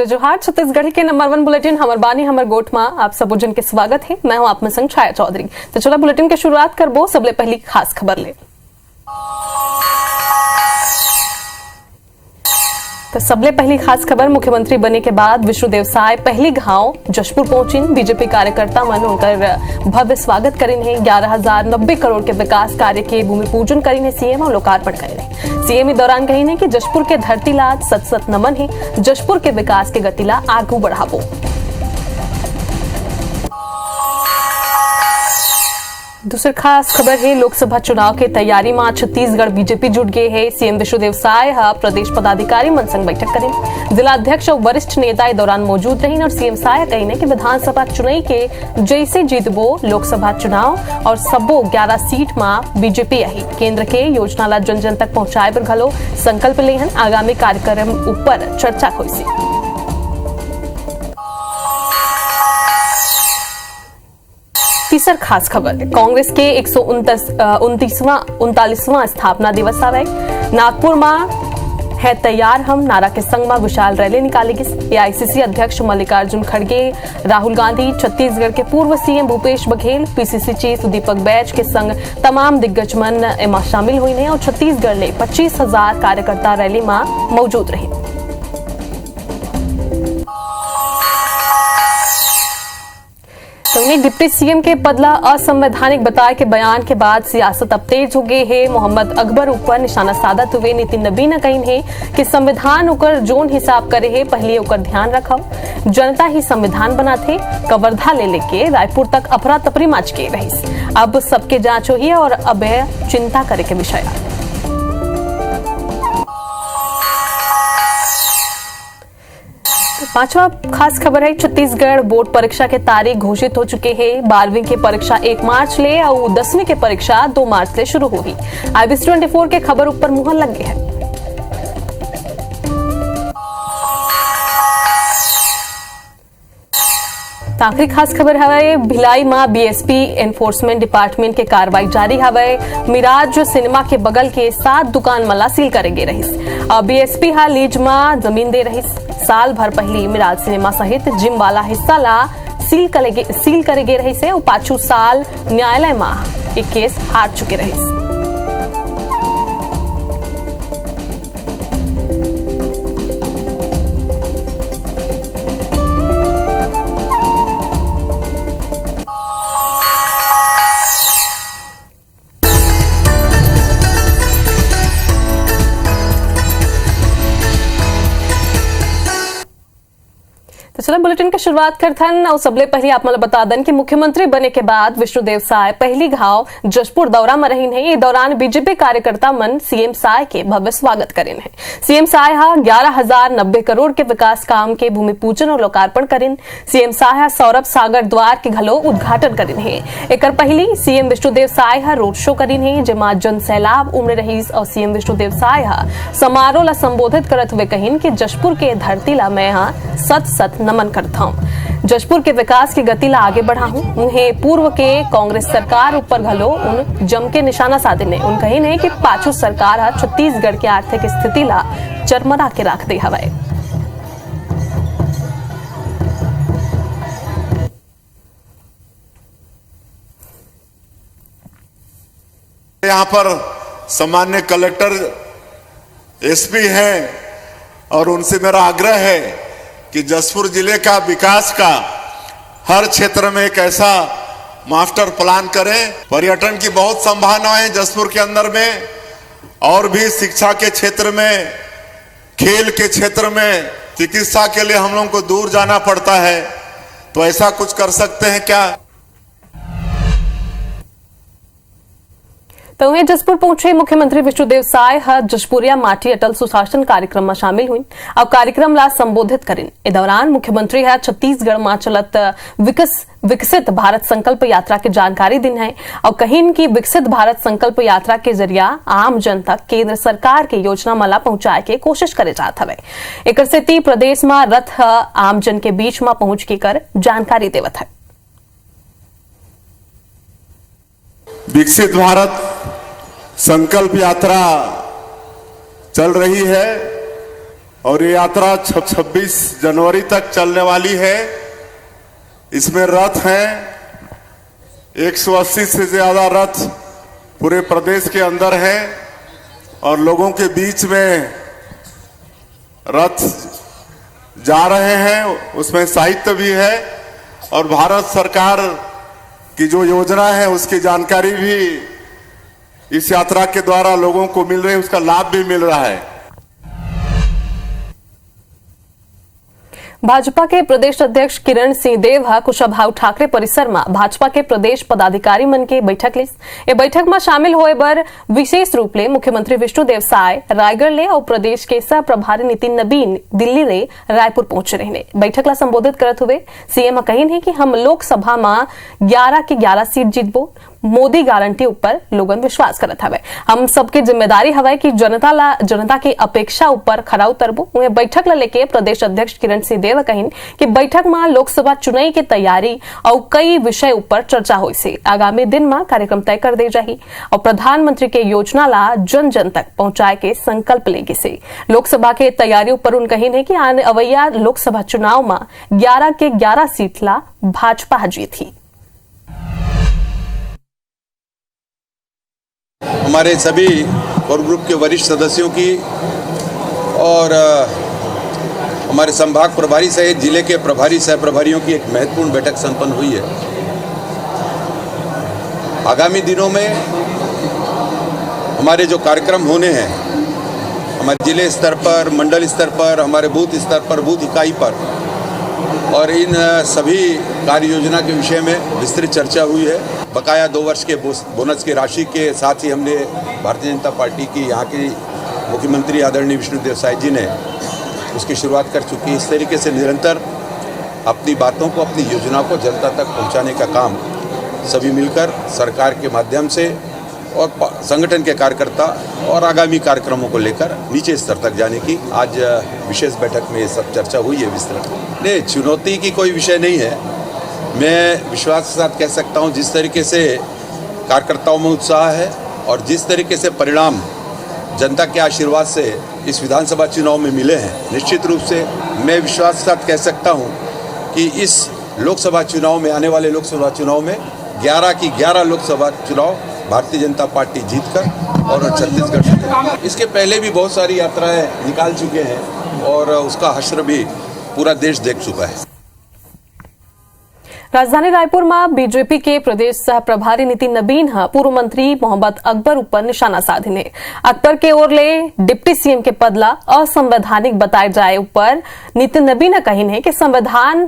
जोहार छत्तीसगढ़ के number 1 bulletin हमर बानी हमर गोठ में आप सब जन के स्वागत है। मैं हूं आप में संग छाया चौधरी। तो चलो बुलेटिन की शुरुआत करबो सबले पहली खास खबर ले। तो सबले पहली खास खबर, मुख्यमंत्री बने के बाद विष्णुदेव साय पहली गांव जशपुर पहुंचिन। बीजेपी कार्यकर्ता मन उनकर भव्य स्वागत करिन है। 11,090 करोड़ के विकास कार्य के भूमि पूजन करिन है सीएम और लोकार्पण करिन है। सीएम इस दौरान कहिन है कि जशपुर के धरती ला सत सत नमन है, जशपुर के विकास के गति ला आगू बढ़ाबो। दूसरी खास खबर है, लोकसभा चुनाव के तैयारी में छत्तीसगढ़ बीजेपी जुट गए है। सीएम विष्णुदेव साय प्रदेश पदाधिकारी मन संग बैठक करें। जिला अध्यक्ष और वरिष्ठ नेता इस दौरान मौजूद रही और सीएम साय कही कि विधानसभा चुनाव के जैसे जीतबो लोकसभा चुनाव और सबो 11 सीट में बीजेपी आई। केंद्र के योजना ला जन जन तक पहुंचाए पर घलो संकल्प लेहन। आगामी कार्यक्रम ऊपर चर्चा होइसी। तीसर खास खबर, कांग्रेस के 139वां स्थापना दिवस आवे। नागपुर में है तैयार हम नारा के संग में विशाल रैली निकाली गई। एआईसीसी अध्यक्ष मल्लिकार्जुन खड़गे, राहुल गांधी, छत्तीसगढ़ के पूर्व CM Bhupesh Baghel, PCC chief Deepak Baij के संग तमाम दिग्गज मन एमा शामिल हुई हैं और छत्तीसगढ़ ले 25,000 कार्यकर्ता रैली में मौजूद रहे। डिप्टी सीएम के पदला असंवैधानिक बताए के बयान के बाद सियासत अब तेज हो गई है। मोहम्मद अकबर ऊपर निशाना साधत हुए नितिन नबी ने कही है कि संविधान उकर जोन हिसाब करे है, पहले उकर ध्यान रखो। जनता ही संविधान बनाते। कवर्धा ले लेके रायपुर तक अफरा तफरी मच गई रही। अब सबके जांच हुई है और अब चिंता करे के विषय। पांचवा खास खबर है, छत्तीसगढ़ बोर्ड परीक्षा के तारीख घोषित हो चुके हैं। 12वीं की परीक्षा 1 मार्च ले और 10वीं की परीक्षा 2 मार्च से शुरू होगी। IBC 24 के खबर ऊपर मुहर लग गए हैं। आखिरी खास खबर है, भिलाई में बीएसपी एनफोर्समेंट डिपार्टमेंट के कार्रवाई जारी है। मिराज सिनेमा के बगल के 7 दुकान मला सील करेगे रही। बीएसपी लीज में जमीन दे रही। साल भर पहली मिराज सिनेमा सहित जिम वाला हिस्सा ला सील करेगे रही से और पाछू साल न्यायालय में एक केस हार चुके रही। तो चलो बुलेटिन की शुरुआत करथन और सबले पहले आप मतलब बता दें कि मुख्यमंत्री बने के बाद विष्णुदेव साय पहली घाव जशपुर दौरा में रही है। इस दौरान बीजेपी कार्यकर्ता मन सीएम साय के भव्य स्वागत करेन है। सीएम साय 11,090 करोड़ के विकास काम के भूमि पूजन और लोकार्पण करेन। सीएम साय सौरभ सागर द्वार के घलो उद्घाटन करेन है। एकर पहली CM Vishnudeo Sai road show करेन है, जेमा जन सैलाब उमड़े रही और सीएम विष्णुदेव साय समारोह ला संबोधित करत हुए कहिन कि जशपुर के धरती ला मैं सत सत नमन करता हूं। जशपुर के विकास की गति ला आगे बढ़ाऊं। उन्हें पूर्व के कांग्रेस सरकार ऊपर घलो उन जम के निशाना साधने। उन कही नहीं कि पाछू सरकार छत्तीसगढ़ की आर्थिक स्थिति ला चरमरा के रख दे हवे। यहाँ पर सामान्य कलेक्टर एसपी हैं और उनसे मेरा आग्रह है कि जशपुर जिले का विकास का हर क्षेत्र में एक ऐसा मास्टर प्लान करें। पर्यटन की बहुत संभावनाएं हैं जशपुर के अंदर में, और भी शिक्षा के क्षेत्र में, खेल के क्षेत्र में, चिकित्सा के लिए हम लोगों को दूर जाना पड़ता है। तो ऐसा कुछ कर सकते हैं क्या? तो वहीं जसपुर पहुंचे मुख्यमंत्री विष्णुदेव साय जशपुरिया माटी अटल सुशासन कार्यक्रम में शामिल हुई और कार्यक्रम ला संबोधित करें। इस दौरान मुख्यमंत्री छत्तीसगढ़ में चलत विकसित भारत संकल्प यात्रा की जानकारी दिन है और कहीं की विकसित भारत संकल्प यात्रा के जरिया आम जन तक केंद्र सरकार के योजना मला पहुंचाए के कोशिश करे जात हवे। एक से प्रदेश में रथ आम जन के बीच में पहुंच के कर जानकारी देवत है। विकसित भारत संकल्प यात्रा चल रही है और ये यात्रा 26 जनवरी तक चलने वाली है। इसमें रथ हैं, 180 से ज्यादा रथ पूरे प्रदेश के अंदर है और लोगों के बीच में रथ जा रहे हैं। उसमें साहित्य भी है और भारत सरकार की जो योजना है उसकी जानकारी भी इस यात्रा के द्वारा लोगों को मिल रही है, उसका लाभ भी मिल रहा है। भाजपा के प्रदेश अध्यक्ष किरण सिंहदेव कुशाभाऊ ठाकरे परिसर में भाजपा के प्रदेश पदाधिकारी मन के बैठक लीस। ए बैठक में शामिल होए बर विशेष रूप ले मुख्यमंत्री विष्णुदेव साय रायगढ़ ले और प्रदेश के सह प्रभारी नितिन नबीन दिल्ली ले रायपुर पहुंचे रहने। बैठक ला संबोधित करत हुए सीएम कहिन है कि हम लोकसभा में 11 के 11 सीट जीतबो। मोदी गारंटी ऊपर लोगन विश्वास करत हवे। हम सबके जिम्मेदारी हवे कि जनता की अपेक्षा ऊपर खरा उतरबो। उन्हें बैठक ला लेके प्रदेश अध्यक्ष किरण सिंहदेव कहिन कि बैठक में लोकसभा चुनाव की तैयारी और कई विषय ऊपर चर्चा हुई से आगामी दिन में कार्यक्रम तय कर दे जाही और प्रधानमंत्री के योजना ला जन जन तक पहुंचाए के संकल्प लेगी से लोकसभा के तैयारी ऊपर उन कहिन है कि आने अवैया लोकसभा चुनाव में 11 के 11 सीट ला भाजपा जीती। हमारे सभी कोर ग्रुप के वरिष्ठ सदस्यों की और हमारे संभाग प्रभारी सहित जिले के प्रभारी सह प्रभारियों की एक महत्वपूर्ण बैठक संपन्न हुई है। आगामी दिनों में हमारे जो कार्यक्रम होने हैं, हमारे जिले स्तर पर, मंडल स्तर पर, हमारे बूथ स्तर पर, बूथ इकाई पर, और इन सभी कार्य योजना के विषय में विस्तृत चर्चा हुई है। बकाया 2 वर्ष के बोनस की राशि के साथ ही हमने भारतीय जनता पार्टी की यहाँ की मुख्यमंत्री आदरणीय विष्णुदेव साय जी ने उसकी शुरुआत कर चुकी है। इस तरीके से निरंतर अपनी बातों को, अपनी योजनाओं को जनता तक पहुँचाने का काम सभी मिलकर सरकार के माध्यम से और संगठन के कार्यकर्ता और आगामी कार्यक्रमों को लेकर नीचे स्तर तक जाने की आज विशेष बैठक में ये सब चर्चा हुई है विस्तृत। नहीं, चुनौती की कोई विषय नहीं है। मैं विश्वास के साथ कह सकता हूँ जिस तरीके से कार्यकर्ताओं में उत्साह है और जिस तरीके से परिणाम जनता के आशीर्वाद से इस विधानसभा चुनाव में मिले हैं, निश्चित रूप से मैं विश्वास के साथ कह सकता हूँ कि इस लोकसभा चुनाव में, आने वाले लोकसभा चुनाव में 11 की 11 लोकसभा चुनाव भारतीय जनता पार्टी जीतकर और छत्तीसगढ़ से, इसके पहले भी बहुत सारी यात्राएं निकाल चुके हैं और उसका हश्र भी पूरा देश देख चुका है। राजधानी रायपुर में बीजेपी के प्रदेश सह प्रभारी नितिन नबीन पूर्व मंत्री मोहम्मद अकबर ऊपर निशाना साधिने। अकबर के ओर ले डिप्टी सीएम के पद ला असंवैधानिक बताए जाए ऊपर नितिन नबीन कहिन है कि संविधान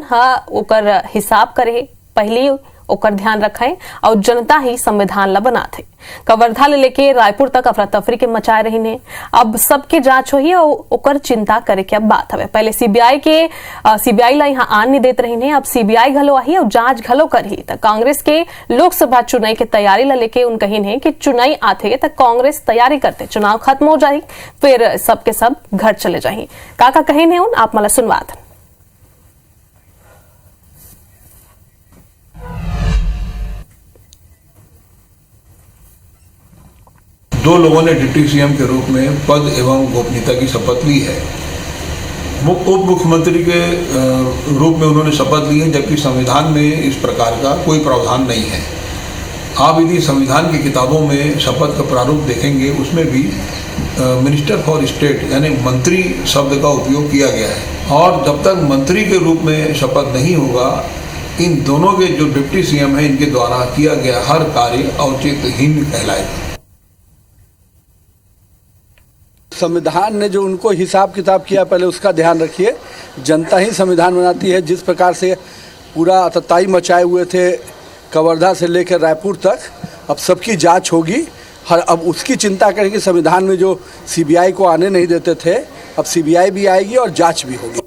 ओकर हिसाब करे, पहले ओकर ध्यान रखें और जनता ही संविधान ला बनाथे। कवर्धा ले लेके रायपुर तक अफरा तफरी के मचाए रही ने। अब सबके जांच होही और ओकर चिंता करे के अब बात हवे। पहले सीबीआई ला यहाँ आन नहीं देते रही ने, अब सीबीआई घलो आही और जांच घलो करही। तो कांग्रेस के लोकसभा चुनाव के तैयारी ला लेके उन कहिन है कि चुनाव आथे तो कांग्रेस तैयारी करते, चुनाव खत्म हो जाही फिर सबके सब घर चले जाही। काका कहिन है उन आप मला सुनवात। दो लोगों ने डिप्टी सीएम के रूप में पद एवं गोपनीयता की शपथ ली है। वो उप मुख्यमंत्री के रूप में उन्होंने शपथ ली है, जबकि संविधान में इस प्रकार का कोई प्रावधान नहीं है। आप यदि संविधान की किताबों में शपथ का प्रारूप देखेंगे, उसमें भी मिनिस्टर फॉर स्टेट यानी मंत्री शब्द का उपयोग किया गया है। और जब तक मंत्री के रूप में शपथ नहीं होगा, इन दोनों के जो डिप्टी सीएम हैं, इनके द्वारा किया गया हर कार्य औचित्यहीन कहलाएगा। संविधान ने जो उनको हिसाब किताब किया, पहले उसका ध्यान रखिए। जनता ही संविधान बनाती है। जिस प्रकार से पूरा अतताई मचाए हुए थे कवर्धा से लेकर रायपुर तक, अब सबकी जांच होगी। अब उसकी चिंता करेंगे। संविधान में जो सीबीआई को आने नहीं देते थे, अब सीबीआई भी आएगी और जांच भी होगी।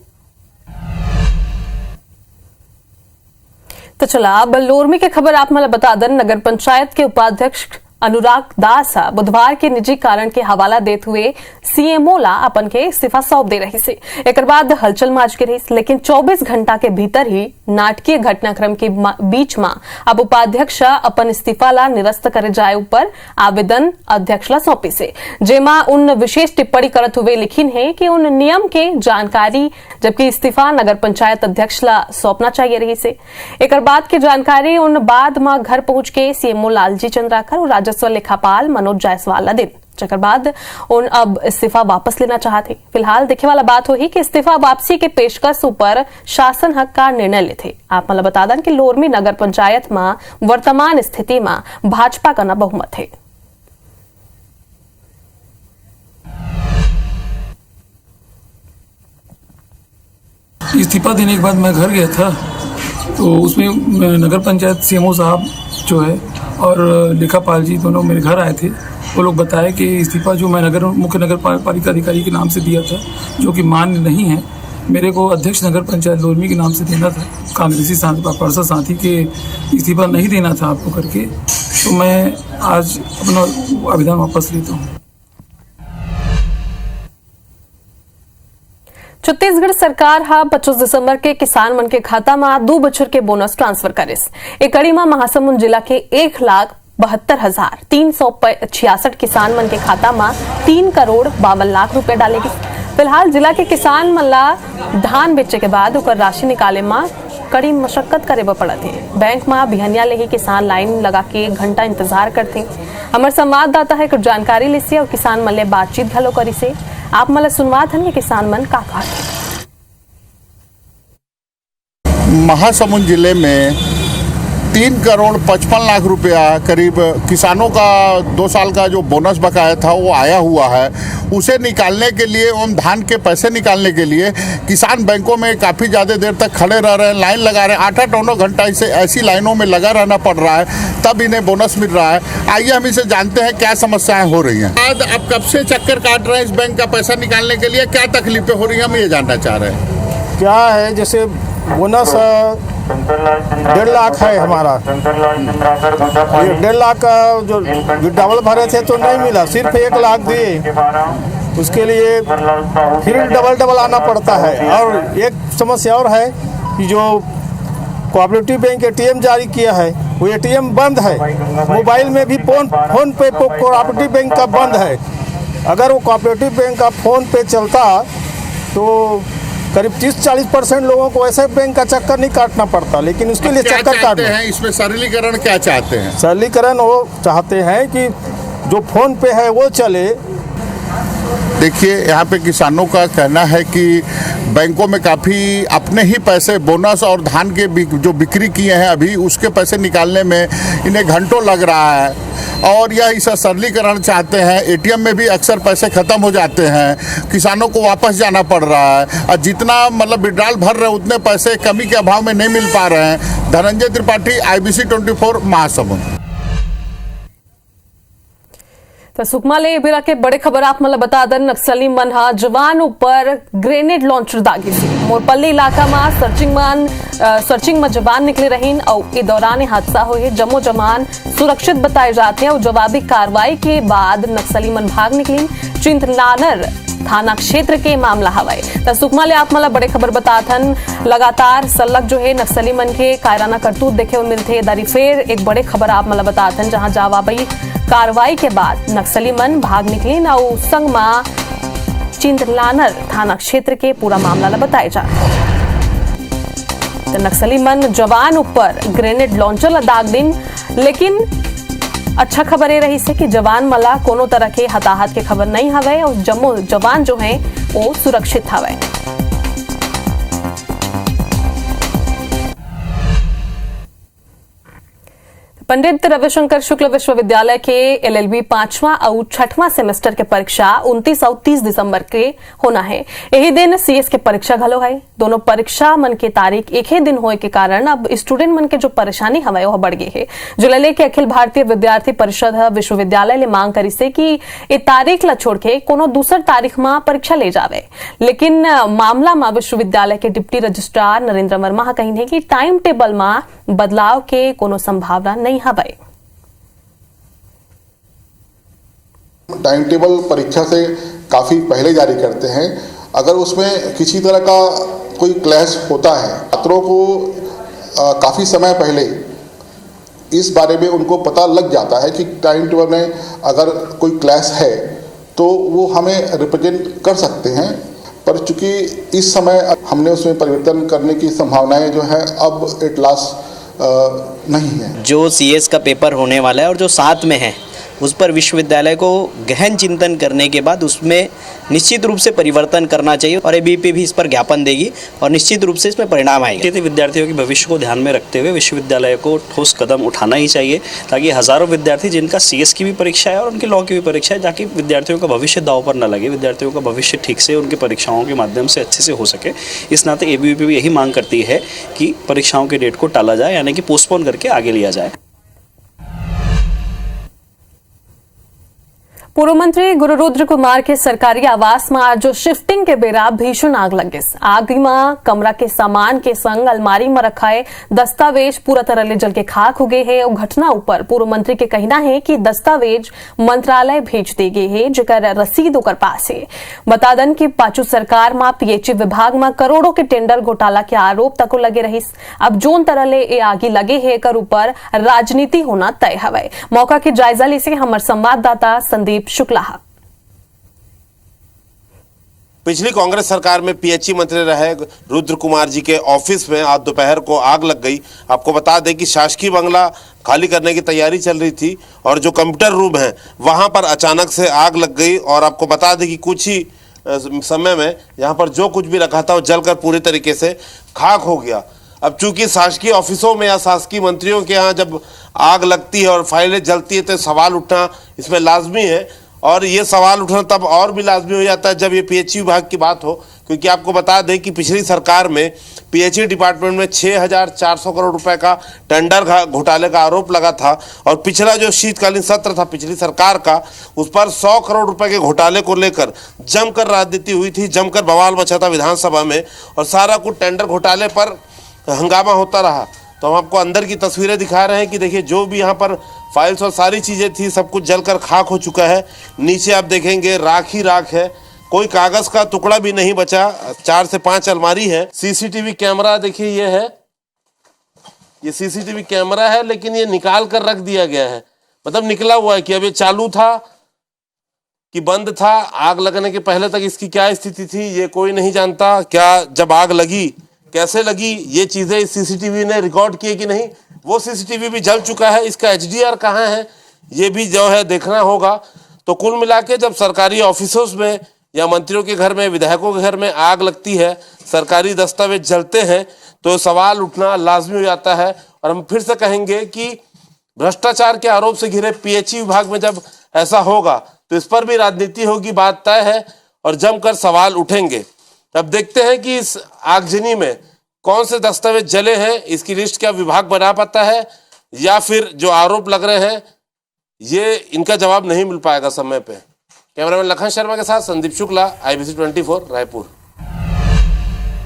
तो चला अब लोरमी की खबर आप मला बता दें। नगर पंचायत के उपाध्यक्ष अनुराग दास बुधवार के निजी कारण के हवाला देते हुए सीएमओ ला अपन के इस्तीफा सौंप दे रही से। एक बाद हलचल मच गई, लेकिन 24 घंटा के भीतर ही नाटकीय घटनाक्रम के बीच में अब उपाध्यक्ष अपन इस्तीफा ला निरस्त करे जाए ऊपर आवेदन अध्यक्ष ला सौंपी से, जेमा उन विशेष टिप्पणी करत हुए लिखिन है कि उन नियम के जानकारी, जबकि इस्तीफा नगर पंचायत अध्यक्ष ला सौंपना चाहिए रही से। एक बाद की जानकारी उन बाद में घर पहुंच के सीएमओ लालजी चंद्राकर और राजस्व लेखापाल मनोज जायसवाल दिन, जकर बाद उन अब इस्तीफा वापस लेना चाहते। फिलहाल देखे वाला बात हुई कि इस्तीफा वापसी के पेशकश ऊपर शासन हक का निर्णय लेते। आप मतलब बता दें कि लोरमी नगर पंचायत में वर्तमान स्थिति में भाजपा का न बहुमत है। इस्तीफा देने के बाद मैं घर गया था, तो उसमें नगर पंचायत सीएमओ साहब जो है और लेखापाल जी दोनों मेरे घर आए थे। वो लोग बताए कि इस्तीफा जो मैं मुख्य नगर पालिका अधिकारी के नाम से दिया था, जो कि मान्य नहीं है, मेरे को अध्यक्ष नगर पंचायत लोरमी के नाम से देना था। कांग्रेसी पार्षद साथी के इस्तीफा नहीं देना था आपको करके, तो मैं आज अपना आवेदन वापस लेता हूँ। छत्तीसगढ़ सरकार 25 दिसंबर के किसान मन के खाता में 2 बछर के बोनस ट्रांसफर करिस। एक कड़ी में महासमुंद जिला के 1,72,366 किसान मन के खाता में 3 करोड़ 52 लाख रुपए डालेगी। फिलहाल जिला के किसान मन ला धान बेचे के बाद ओकर राशि निकाले में कड़ी मशक्कत करे पड़त है। बैंक में बिहनिया ले ही किसान लाइन लगा के घंटा इंतजार करते। हमारे संवाददाता है कुछ जानकारी ले से और किसान मन ले बातचीत घलो करी से। आप मतलब सुनवा धन किसान मन का कहा। महासमुंद जिले में 3 करोड़ 55 लाख रुपया करीब किसानों का 2 साल का जो बोनस बकाया था वो आया हुआ है। उसे निकालने के लिए एवं धान के पैसे निकालने के लिए किसान बैंकों में काफ़ी ज़्यादा देर तक खड़े रह रहे हैं, लाइन लगा रहे हैं। 8-9 घंटा इसे ऐसी लाइनों में लगा रहना पड़ रहा है, तब इन्हें बोनस मिल रहा है। आइए हम इसे जानते हैं क्या समस्याएं हो रही हैं। आज आप कब से चक्कर काट रहे हैं इस बैंक का पैसा निकालने के लिए, क्या तकलीफें हो रही हैं, हम ये जानना चाह रहे हैं। क्या है, जैसे बोनस 1.5 लाख है हमारा, ये 1.5 लाख का जो डबल भरे थे तो नहीं मिला, सिर्फ 1 लाख दिए। उसके लिए फिर डबल आना पड़ता है। और एक समस्या और है कि जो कोऑपरेटिव बैंक एटीएम जारी किया है वो एटीएम बंद है। मोबाइल में भी फोन पे कोऑपरेटिव बैंक का बंद है। अगर वो कोऑपरेटिव बैंक का फोन पे चलता तो करीब 30-40% लोगों को ऐसे बैंक का चक्कर नहीं काटना पड़ता, लेकिन उसके लिए चक्कर काटते हैं। इसमें सरलीकरण क्या चाहते हैं? सरलीकरण वो चाहते हैं कि जो फोन पे है वो चले। देखिए, यहाँ पे किसानों का कहना है कि बैंकों में काफ़ी अपने ही पैसे बोनस और धान के जो बिक्री किए हैं अभी उसके पैसे निकालने में इन्हें घंटों लग रहा है। और यह इसका सरलीकरण चाहते हैं। एटीएम में भी अक्सर पैसे ख़त्म हो जाते हैं, किसानों को वापस जाना पड़ रहा है और जितना मतलब विड्रॉल भर रहे हैं उतने पैसे कमी के अभाव में नहीं मिल पा रहे हैं। धनंजय त्रिपाठी, IBC 24 महासमुंद। तो सुकमा ले बिरा के बड़े खबर आप मतलब बता दें, नक्सली मन जवान ऊपर ग्रेनेड लॉन्चर दागी थी। मोरपल्ली इलाका में सर्चिंग में जवान निकले रहीन और इस दौरान हादसा हुए। जम्मो जवान सुरक्षित बताए जाते हैं और जवाबी कार्रवाई के बाद नक्सली मन भाग निकली। चिंतलानर थाना क्षेत्र के मामला हवाए। तो सुकमा ले आप मतलब बड़े खबर बताथन, लगातार सलग जो है नक्सली मन के कायराना करतूत देखे मिलते। दारी फिर एक बड़े खबर आप मतलब बताथन, जहां जवाबी कार्रवाई के बाद नक्सली मन भाग निकली ना संग में चिंतलानर थाना क्षेत्र के पूरा मामला बताया जा। तो नक्सली मन जवान ऊपर ग्रेनेड लॉन्चर दाग दिन, लेकिन अच्छा खबर ये रही से कि जवान मला कोनो तरह के हताहत के खबर नहीं हवे और जम्मो जवान जो है वो सुरक्षित हवे। पंडित रविशंकर शुक्ल विश्वविद्यालय के LLB 5वां और 6वां सेमेस्टर के परीक्षा 29 और 30 दिसंबर के होना है। यही दिन CS के परीक्षा घलो है। दोनों परीक्षा मन के तारीख एक ही दिन होए के कारण अब स्टूडेंट मन के जो परेशानी हवे वह बढ़ गई है। जुलाई के अखिल भारतीय विद्यार्थी परिषद विश्वविद्यालय ले मांग करी से कि ये तारीख ला छोड़ के कोनो दूसर तारीख में परीक्षा ले जावे, लेकिन मामला में विश्वविद्यालय के डिप्टी रजिस्ट्रार नरेंद्र वर्मा कही है कि टाइम टेबल में बदलाव के कोनो संभावना नहीं हवे। टाइम टेबल परीक्षा से काफ़ी पहले जारी करते हैं। अगर उसमें किसी तरह का कोई क्लैश होता है, छात्रों को काफ़ी समय पहले इस बारे में उनको पता लग जाता है कि टाइम टेबल में अगर कोई क्लैश है तो वो हमें रिप्रेजेंट कर सकते हैं। पर चूंकि इस समय हमने उसमें परिवर्तन करने की संभावनाएं जो है अब एट लास्ट नहीं है। जो सीएस का पेपर होने वाला है और जो साथ में है उस पर विश्वविद्यालय को गहन चिंतन करने के बाद उसमें निश्चित रूप से परिवर्तन करना चाहिए और एबीवीपी भी इस पर ज्ञापन देगी और निश्चित रूप से इसमें परिणाम आएगा। विद्यार्थियों के भविष्य को ध्यान में रखते हुए विश्वविद्यालय को ठोस कदम उठाना ही चाहिए ताकि हज़ारों विद्यार्थी जिनका सीएस की भी परीक्षा है और उनकी लॉ की भी परीक्षा है, ताकि विद्यार्थियों का भविष्य दांव पर न लगे, विद्यार्थियों का भविष्य ठीक से उनकी परीक्षाओं के माध्यम से अच्छे से हो सके। इस नाते एबीवीपी भी यही मांग करती है कि परीक्षाओं के डेट को टाला जाए, यानी कि पोस्टपोन करके आगे लिया जाए। पूर्व मंत्री गुरु रुद्र कुमार के सरकारी आवास में आज शिफ्टिंग के बेरा भीषण आग लगे। आग में कमरा के सामान के संग अलमारी में रखाए दस्तावेज पूरा तरह जल के खाक हो गए हैं। और घटना ऊपर पूर्व मंत्री के कहना है कि दस्तावेज मंत्रालय भेज दे गए हैं, जेकर रसीद ओकर पास है। बता दन कि पाचू सरकार में पीएचई विभाग में करोड़ों के टेंडर घोटाला के आरोप तक लगे रही। अब जोन तरह ले ए आगे लगे है कर ऊपर राजनीति होना तय हवे। मौका के जायजा ले से हमारे संवाददाता संदीप शुक्ला। पिछली कांग्रेस सरकार में पीएचई मंत्री रहे रुद्र कुमार जी के ऑफिस में आज दोपहर को आग लग गई। आपको बता दें कि शासकीय बंगला खाली करने की तैयारी चल रही थी और जो कंप्यूटर रूम है वहां पर अचानक से आग लग गई। और आपको बता दें कि कुछ ही समय में यहां पर जो कुछ भी रखा था वो जलकर पूरी तरीके से खाक हो गया। अब चूंकि शासकीय ऑफिसों में या शासकीय मंत्रियों के यहाँ जब आग लगती है और फाइलें जलती है तो सवाल उठना इसमें लाजमी है। और ये सवाल उठना तब और भी लाजमी हो जाता है जब ये पीएचई विभाग की बात हो, क्योंकि आपको बता दें कि पिछली सरकार में पीएचई डिपार्टमेंट में 6,400 करोड़ रुपए का टेंडर घोटाले का आरोप लगा था। और पिछला जो शीतकालीन सत्र था पिछली सरकार का, उस पर 100 करोड़ रुपए के घोटाले को लेकर जमकर राजनीति हुई थी, जमकर बवाल मचा था विधानसभा में और सारा कुछ टेंडर घोटाले पर हंगामा होता रहा। तो हम आपको अंदर की तस्वीरें दिखा रहे हैं कि देखिए जो भी यहाँ पर फाइल्स और सारी चीज़ें थी सब कुछ जलकर खाक हो चुका है। नीचे आप देखेंगे राख ही राख है, कोई कागज़ का टुकड़ा भी नहीं बचा। 4 से 5 अलमारी है। सीसीटीवी कैमरा देखिए ये है, ये सीसीटीवी कैमरा है लेकिन ये निकाल कर रख दिया गया है, मतलब निकला हुआ है कि अब ये चालू था कि बंद था। आग लगने के पहले तक इसकी क्या स्थिति थी ये कोई नहीं जानता। क्या जब आग लगी कैसे लगी ये चीज़ें इस सीसीटीवी ने रिकॉर्ड किए कि नहीं, वो सीसीटीवी भी जल चुका है। इसका एचडीआर कहाँ है ये भी जो है देखना होगा। तो कुल मिला के जब सरकारी ऑफिसों में या मंत्रियों के घर में, विधायकों के घर में आग लगती है, सरकारी दस्तावेज जलते हैं तो सवाल उठना लाजमी हो जाता है। और हम फिर से कहेंगे कि भ्रष्टाचार के आरोप से घिरे पीएचई विभाग में जब ऐसा होगा तो इस पर भी राजनीति होगी, बात तय है और जमकर सवाल उठेंगे। अब देखते हैं कि इस आगजनी में कौन से दस्तावेज जले हैं, इसकी लिस्ट क्या विभाग बना पाता है या फिर जो आरोप लग रहे हैं ये इनका जवाब नहीं मिल पाएगा समय पे। कैमरामैन लखन शर्मा के साथ संदीप शुक्ला, IBC 24 रायपुर।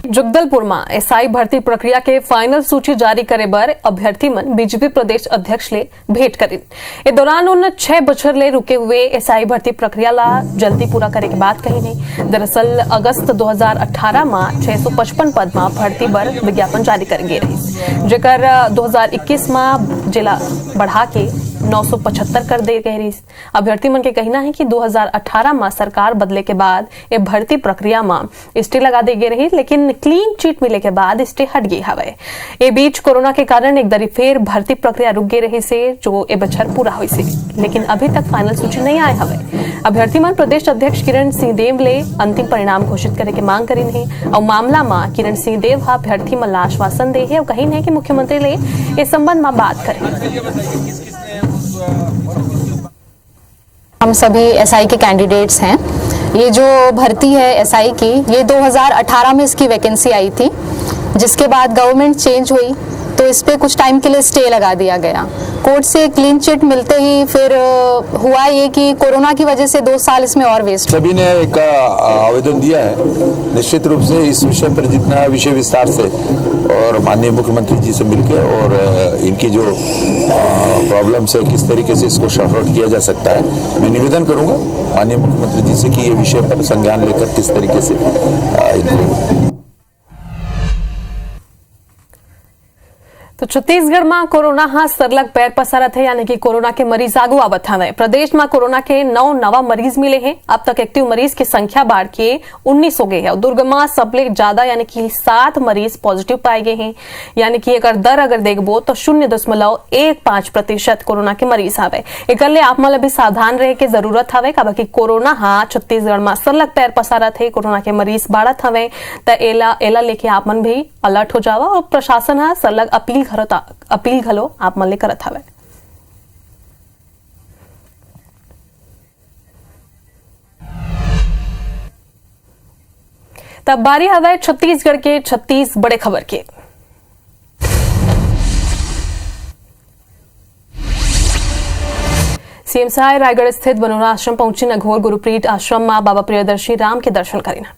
जगदलपुर में एसआई भर्ती प्रक्रिया के फाइनल सूची जारी करे बर अभ्यर्थी मन बीजेपी प्रदेश अध्यक्ष ले भेंट करिन। इस दौरान उन 6 बछर ले रुके हुए एसआई भर्ती प्रक्रिया ला जल्दी पूरा करे के बात कही नहीं। दरअसल अगस्त 2018 में 655 पद में भर्ती बर विज्ञापन जारी कर गए रही, जेकर 2021 में जिला बढ़ा के 975 कर दे गए रही। अभ्यर्थी मन के कहना है कि 2018 में सरकार बदले के बाद ये भर्ती प्रक्रिया में स्टे लगा दे गए रही, लेकिन क्लीन चिट मिले के बाद स्टे हट गई हवे। ए बीच कोरोना के कारण एक दरी फेर भर्ती प्रक्रिया रुक गई रही से जो ए बछर पूरा हुई से, लेकिन अभी तक फाइनल सूची नहीं आए हवे। अभ्यर्थी मन प्रदेश अध्यक्ष किरण सिंह देव ले अंतिम परिणाम घोषित करे के मांग करी नहीं। और मामला में किरण सिंह देव अभ्यर्थी मन ला आश्वासन दे है और कही है कि मुख्यमंत्री ले इस संबंध में बात करें। हम सभी एसआई के कैंडिडेट्स हैं। ये जो भर्ती है एसआई की, ये 2018 में इसकी वैकेंसी आई थी, जिसके बाद गवर्नमेंट चेंज हुई तो इस पे कुछ टाइम के लिए स्टे लगा दिया गया। कोर्ट से क्लीन चिट मिलते ही फिर हुआ ये कि कोरोना की वजह से 2 साल इसमें और वेस्ट। सभी ने एक आवेदन दिया है। निश्चित रूप से इस विषय पर जितना विषय विस्तार से और माननीय मुख्यमंत्री जी से मिलकर और इनकी जो प्रॉब्लम्स है किस तरीके से इसको शॉर्ट आउट किया जा सकता है, मैं निवेदन करूंगा माननीय मुख्यमंत्री जी से कि ये विषय पर संज्ञान लेकर किस तरीके से इनको। तो छत्तीसगढ़ में कोरोना हाँ सरलग पैर पसारत है, यानी कि कोरोना के मरीज आगू आवत हवे। प्रदेश में कोरोना के 9 नवा मरीज मिले हैं। अब तक एक्टिव मरीज की संख्या बढ़ के 19 हो गई है। दुर्ग में सबले ज्यादा यानी कि 7 मरीज पॉजिटिव पाए गए हैं, यानी कि एक दर अगर देखबो तो 0.15% कोरोना के मरीज हवे। एक आप मतलब भी सावधान रहे के जरूरत हवे, काबा कोरोना हाँ छत्तीसगढ़ में सरलग पैर पसारत है, कोरोना के मरीज बढ़त हवे। तो एला लेके आप मन भी अलर्ट हो जावा और प्रशासन हाँ सरलग अपील घलो आप मन ले करत हवे। तब बारी हवे छत्तीसगढ़ के 36 बड़े खबर के। सीएम साय रायगढ़ स्थित बनोरा आश्रम पहुंची नघोर गुरुप्रीत आश्रम में बाबा प्रियदर्शी राम के दर्शन करीना।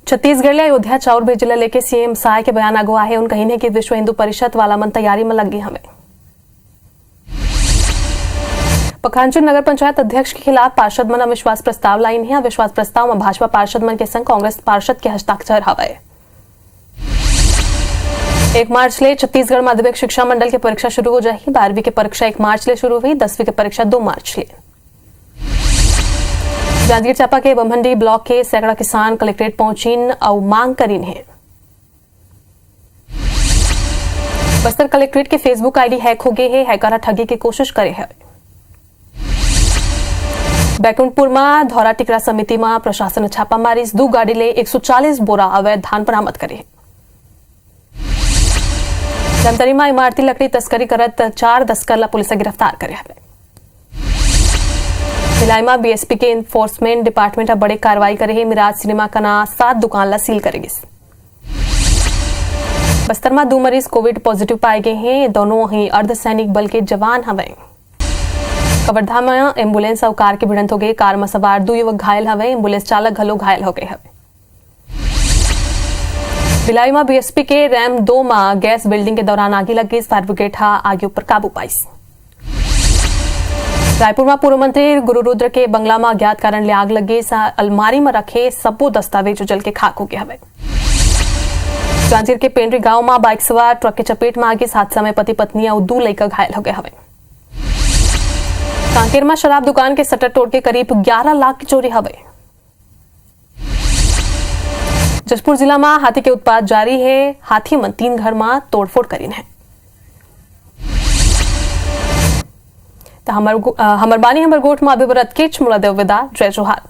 छत्तीसगढ़ ले अयोध्या चाउर भेजला लेके सीएम साय के बयान आगो आहे। उन कही ने कि विश्व हिंदू परिषद वाला मन तैयारी में लग गई हमें। पखांजूर नगर पंचायत अध्यक्ष के खिलाफ पार्षद मन अविश्वास प्रस्ताव लाइन है। अविश्वास प्रस्ताव में भाजपा पार्षद मन के संग कांग्रेस पार्षद के हस्ताक्षर हवे। 1 मार्च ले छत्तीसगढ़ माध्यमिक शिक्षा मंडल की परीक्षा शुरू हो जाएगी। 12वीं की परीक्षा 1 मार्च ले शुरू हुई, 10वीं की परीक्षा 2 मार्च ले। जांजगीर चांपा के बमहंडी ब्लॉक के सैकड़ा किसान कलेक्ट्रेट पहुंचीन और मांग करीन है। बस्तर कलेक्ट्रेट के फेसबुक आईडी हैक हो गए है, हैकर ठगी की कोशिश करे है। बैकुंठपुर में धौरा टिकरा समिति में प्रशासन ने छापा मारी, 2 गाड़ी ले 140 बोरा अवैध धान बरामद करे। धमतरी में इमारती लकड़ी तस्करी करत 4 तस्कर पुलिस गिरफ्तार करे है। भिलाई में बीएसपी के इन्फोर्समेंट डिपार्टमेंट बड़े कार्रवाई करे है। मिराज सिनेमा का ना 7 दुकान ला सील करेगी। बस्तर में 2 मरीज कोविड पॉजिटिव पाए गए हैं, दोनों ही अर्धसैनिक बल के जवान हवे। कवर्धा में एम्बुलेंस और कार की भिड़ंत हो गई, कार में सवार 2 युवक घायल हवे, एम्बुलेंस चालक घलो घायल हो गए हवे। भिलाई में बीएसपी के रैम 2 में गैस बिल्डिंग के दौरान आगी लग गई, फायर ब्रिगेड आगे ऊपर काबू पाई। रायपुर में पूर्व मंत्री गुरु रुद्र के बंगला में अज्ञात कारण ले आग लगी, अलमारी में रखे सबो दस्तावेज जल के खाक हो गए हवे। जांजगीर के पेंड्री गांव में बाइक सवार ट्रक के चपेट में आगे, हादसा में पति पत्नी और 2 लड़का घायल हो गए हवे। कांकेर में शराब दुकान के शटर तोड़ के करीब 11 लाख की चोरी हवे। जशपुर जिला में हाथी के उत्पात जारी है, हाथी मन 3 घर में तोड़फोड़ करीन है। हमर बानी हमर गोठ में अभिव्रत किच मुला देव विदा, जय जोहार।